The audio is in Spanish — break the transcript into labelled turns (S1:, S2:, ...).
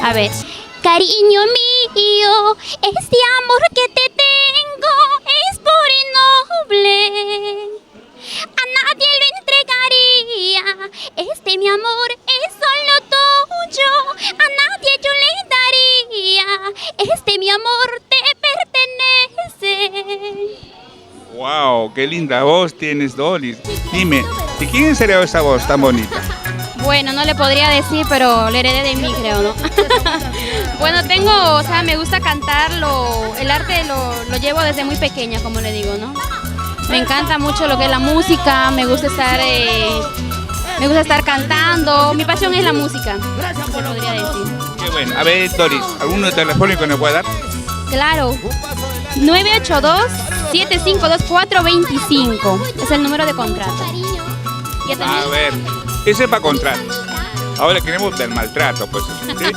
S1: A ver. Cariño mío, este amor que te tengo es puro y noble. A nadie lo entregaría. Este mi amor es solo tuyo. A nadie yo le daría. Este mi amor te pertenece.
S2: ¡Wow! ¡Qué linda voz tienes, Doris! Dime, ¿de quién sería esa voz tan bonita?
S1: Bueno, no le podría decir, pero le heredé de mí, creo, ¿no? Bueno, me gusta cantar, el arte lo llevo desde muy pequeña, como le digo, ¿no? Me encanta mucho lo que es la música, me gusta estar cantando, mi pasión es la música, se podría decir.
S2: Qué bueno. A ver, Doris, ¿alguno telefónico que nos pueda dar?
S1: Claro, 982-752-425, es el número de contrato.
S2: A ver, ese es para contratos. Ahora queremos del maltrato, pues. ¿Sí?